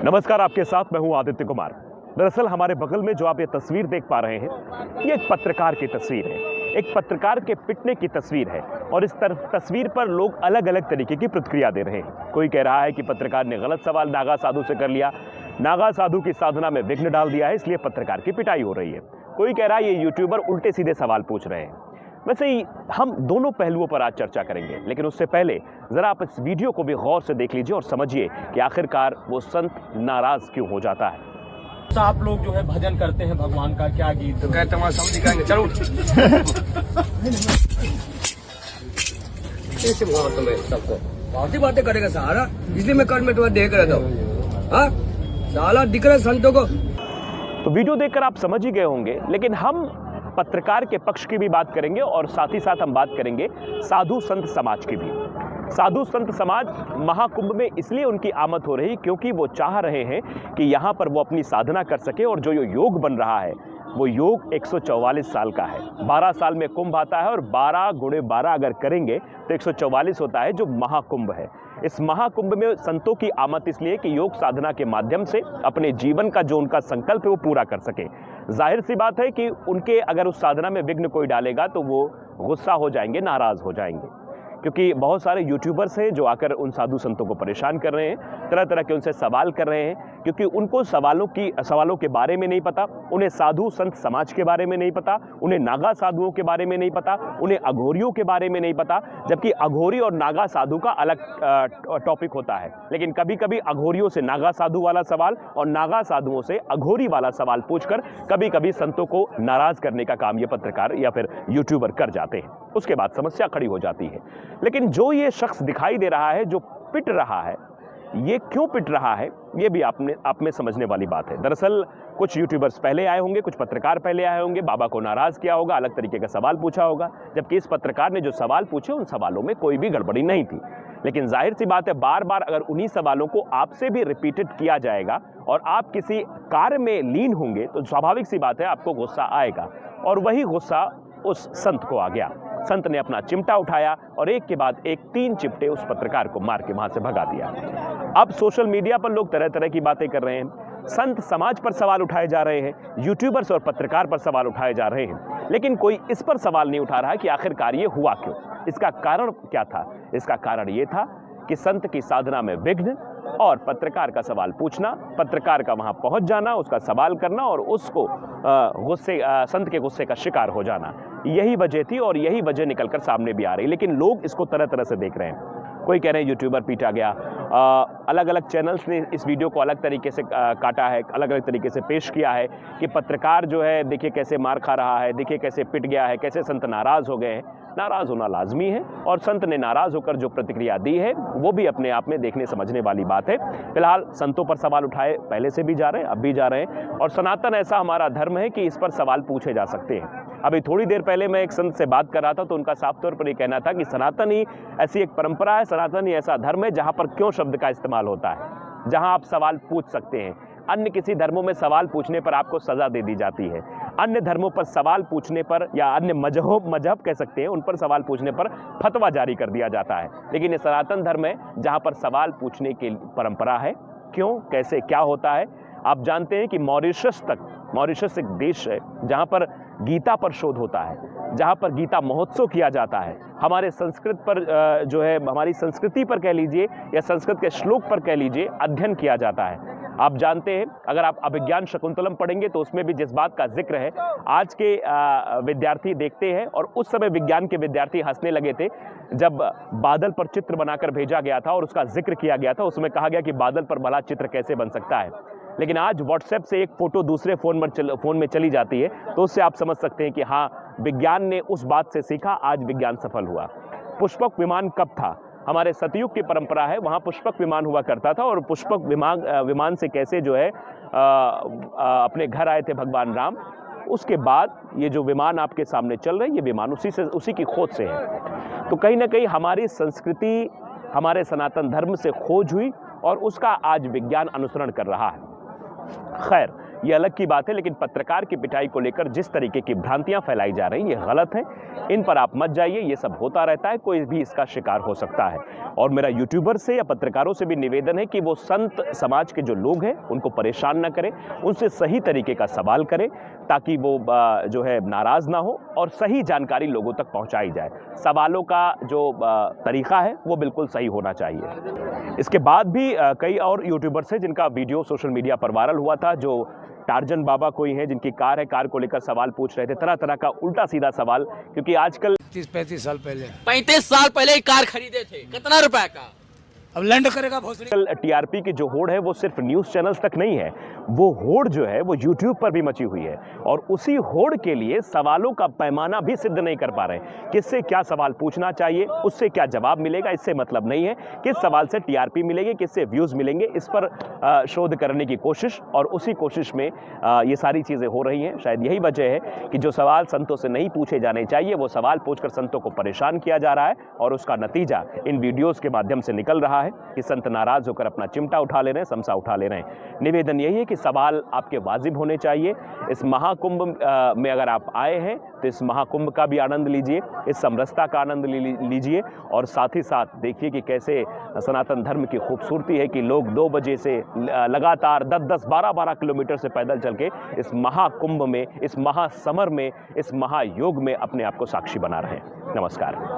नमस्कार, आपके साथ मैं हूं आदित्य कुमार। दरअसल हमारे बगल में जो आप ये तस्वीर देख पा रहे हैं, ये एक पत्रकार की तस्वीर है। एक पत्रकार के पिटने की तस्वीर है और इस तस्वीर पर लोग अलग अलग तरीके की प्रतिक्रिया दे रहे हैं। कोई कह रहा है कि पत्रकार ने गलत सवाल नागा साधु से कर लिया, नागा साधु की साधना में विघ्न डाल दिया है, इसलिए पत्रकार की पिटाई हो रही है। कोई कह रहा है ये यूट्यूबर उल्टे सीधे सवाल पूछ रहे हैं। वैसे ही हम दोनों पहलुओं पर आज चर्चा करेंगे, लेकिन उससे पहले जरा आप इस वीडियो को भी गौर से देख लीजिए और समझिए कि आखिरकार वो संत नाराज क्यों हो जाता है। तो आप लोग जो है भजन करते हैं भगवान का, क्या गीत तो कहते हैं सब दिखाएंगे, चलो कैसे बोला तुम्हें सबको बातें बातें करेगा सारा, इसलिए मैं कल में तुम्हें देख रहा था। हाँ साला दिख रहा संतों को। तो वीडियो देखकर आप समझ ही गए होंगे, लेकिन हम पत्रकार के पक्ष की भी बात करेंगे और साथ ही साथ हम बात करेंगे साधु संत समाज की भी। साधु संत समाज महाकुंभ में इसलिए उनकी आमद हो रही क्योंकि वो चाह रहे हैं कि यहाँ पर वो अपनी साधना कर सके और जो योग बन रहा है वो योग 144 साल का है। 12 साल में कुंभ आता है और 12 गुणे 12 अगर करेंगे तो 144 होता है, जो महाकुंभ है। इस महाकुंभ में संतों की आमद इसलिए कि योग साधना के माध्यम से अपने जीवन का जो उनका संकल्प है वो पूरा कर सके। जाहिर सी बात है कि उनके अगर उस साधना में विघ्न कोई डालेगा तो वो गुस्सा हो जाएंगे, नाराज हो जाएंगे, क्योंकि बहुत सारे यूट्यूबर्स हैं जो आकर उन साधु संतों को परेशान कर रहे हैं, तरह तरह के उनसे सवाल कर रहे हैं, क्योंकि उनको सवालों के बारे में नहीं पता, उन्हें साधु संत समाज के बारे में नहीं पता, उन्हें नागा साधुओं के बारे में नहीं पता, उन्हें अघोरियों के बारे में नहीं पता। जबकि अघोरी और नागा साधु का अलग टॉपिक होता है, लेकिन कभी कभी अघोरियों से नागा साधु वाला सवाल और नागा साधुओं से अघोरी वाला सवाल पूछकर कभी कभी संतों को नाराज करने का काम ये पत्रकार या फिर यूट्यूबर कर जाते हैं। उसके बाद समस्या खड़ी हो जाती है। लेकिन जो ये शख्स दिखाई दे रहा है, जो पिट रहा है, ये क्यों पिट रहा है, ये भी आप में समझने वाली बात है। दरअसल कुछ यूट्यूबर्स पहले आए होंगे, कुछ पत्रकार पहले आए होंगे, बाबा को नाराज किया होगा, अलग तरीके का सवाल पूछा होगा, जबकि इस पत्रकार ने जो सवाल पूछे उन सवालों में कोई भी गड़बड़ी नहीं थी। लेकिन जाहिर सी बात है, बार बार अगर उन्हीं सवालों को आपसे भी रिपीटेड किया जाएगा और आप किसी कार्य में लीन होंगे तो स्वाभाविक सी बात है आपको गुस्सा आएगा। और वही गुस्सा उस संत को आ गया। संत ने अपना चिमटा उठाया और एक के बाद एक 3 चिमटे उस पत्रकार को मार के वहां से भगा दिया। अब सोशल मीडिया पर लोग तरह तरह की बातें कर रहे हैं, संत समाज पर सवाल उठाए जा रहे हैं, यूट्यूबर्स और पत्रकार पर सवाल उठाए जा रहे हैं, लेकिन कोई इस पर सवाल नहीं उठा रहा कि आखिरकार ये हुआ क्यों, इसका कारण क्या था। इसका कारण ये था कि संत की साधना में विघ्न और पत्रकार का सवाल पूछना, पत्रकार का वहां पहुंच जाना, उसका सवाल करना और उसको संत के गुस्से का शिकार हो जाना, यही वजह थी और यही वजह निकलकर सामने भी आ रही। लेकिन लोग इसको तरह तरह से देख रहे हैं। कोई कह रहे हैं यूट्यूबर पीटा गया, अलग अलग चैनल्स ने इस वीडियो को अलग तरीके से काटा है, अलग अलग तरीके से पेश किया है कि पत्रकार जो है देखिए कैसे मार खा रहा है, देखिए कैसे पिट गया है, कैसे संत नाराज हो गए हैं। नाराज होना लाजमी है और संत ने नाराज होकर जो प्रतिक्रिया दी है वो भी अपने आप में देखने समझने वाली बात है। फिलहाल संतों पर सवाल उठाए पहले से भी जा रहे हैं, अब भी जा रहे हैं, और सनातन ऐसा हमारा धर्म है कि इस पर सवाल पूछे जा सकते हैं। अभी थोड़ी देर पहले मैं एक संत से बात कर रहा था तो उनका साफ तौर पर ये कहना था कि सनातन ही ऐसी एक परंपरा है, सनातन ही ऐसा धर्म है जहां पर क्यों शब्द का इस्तेमाल होता है, जहां आप सवाल पूछ सकते हैं। अन्य किसी धर्मों में सवाल पूछने पर आपको सजा दे दी जाती है, अन्य धर्मों पर सवाल पूछने पर या अन्य मजहब कह सकते हैं, उन पर सवाल पूछने पर फतवा जारी कर दिया जाता है। लेकिन ये सनातन धर्म है जहां पर सवाल पूछने की परंपरा है। क्यों, कैसे, क्या होता है। आप जानते हैं कि मॉरिशस एक देश है जहां पर गीता पर शोध होता है, जहां पर गीता महोत्सव किया जाता है। हमारे संस्कृत पर जो है, हमारी संस्कृति पर कह लीजिए या संस्कृत के श्लोक पर कह लीजिए, अध्ययन किया जाता है। आप जानते हैं, अगर आप अभिज्ञान शकुंतलम पढ़ेंगे तो उसमें भी जिस बात का जिक्र है आज के विद्यार्थी देखते हैं, और उस समय विज्ञान के विद्यार्थी हंसने लगे थे जब बादल पर चित्र बनाकर भेजा गया था और उसका जिक्र किया गया था। उसमें कहा गया कि बादल पर भला चित्र कैसे बन सकता है। लेकिन आज व्हाट्सएप से एक फोटो दूसरे फोन में चली जाती है, तो उससे आप समझ सकते हैं कि हाँ, विज्ञान ने उस बात से सीखा, आज विज्ञान सफल हुआ। पुष्पक विमान कब था? हमारे सतयुग की परंपरा है, वहाँ पुष्पक विमान हुआ करता था और पुष्पक विमान से कैसे जो है अपने घर आए थे भगवान राम। उसके बाद ये जो विमान आपके सामने चल रहे हैं, ये विमान उसी की खोज से है। तो कहीं ना कहीं हमारी संस्कृति, हमारे सनातन धर्म से खोज हुई और उसका आज विज्ञान अनुसरण कर रहा है। खैर, ये अलग की बात है, लेकिन पत्रकार की पिटाई को लेकर जिस तरीके की भ्रांतियां फैलाई जा रही हैं, ये गलत है। इन पर आप मत जाइए, ये सब होता रहता है, कोई भी इसका शिकार हो सकता है। और मेरा यूट्यूबर से या पत्रकारों से भी निवेदन है कि वो संत समाज के जो लोग हैं उनको परेशान ना करें, उनसे सही तरीके का सवाल करें, ताकि वो जो है नाराज ना हो और सही जानकारी लोगों तक पहुंचाई जाए। सवालों का जो तरीका है वो बिल्कुल सही होना चाहिए। इसके बाद भी कई और यूट्यूबर्स हैं जिनका वीडियो सोशल मीडिया पर वायरल हुआ था, जो टार्जन बाबा कोई हैं जिनकी कार है, कार को लेकर सवाल पूछ रहे थे, तरह तरह का उल्टा सीधा सवाल, क्योंकि आजकल 30-35 साल पहले 35 साल पहले ही कार खरीदे थे, कितना रुपए का? अब लैंड करेगा भोसड़ी। टीआरपी की जो होड़ है वो सिर्फ न्यूज़ चैनल्स तक नहीं है, वो होड़ जो है वो यूट्यूब पर भी मची हुई है, और उसी होड़ के लिए सवालों का पैमाना भी सिद्ध नहीं कर पा रहे। किससे क्या सवाल पूछना चाहिए, उससे क्या जवाब मिलेगा, इससे मतलब नहीं है। किस सवाल से टीआरपी मिलेगी, किससे व्यूज़ मिलेंगे, इस पर शोध करने की कोशिश, और उसी कोशिश में ये सारी चीज़ें हो रही हैं। शायद यही वजह है कि जो सवाल संतों से नहीं पूछे जाने चाहिए वो सवाल पूछकर संतों को परेशान किया जा रहा है, और उसका नतीजा इन वीडियोज़ के माध्यम से निकल रहा है कि संत नाराज होकर अपना चिमटा उठा ले रहे हैं, समसा उठा ले रहे हैं। निवेदन यही है कि सवाल आपके वाजिब होने चाहिए। इस महाकुंभ में अगर आप आए हैं तो इस महाकुंभ का भी आनंद लीजिए, इस समरसता का आनंद लीजिए, और साथ ही साथ देखिए कि कैसे सनातन धर्म की खूबसूरती है कि लोग 2 बजे से लगातार 10-10, 12-12 किलोमीटर से पैदल चल के इस महाकुंभ में, इस महासमर में, इस महायोग में अपने आप को साक्षी बना रहे हैं। नमस्कार।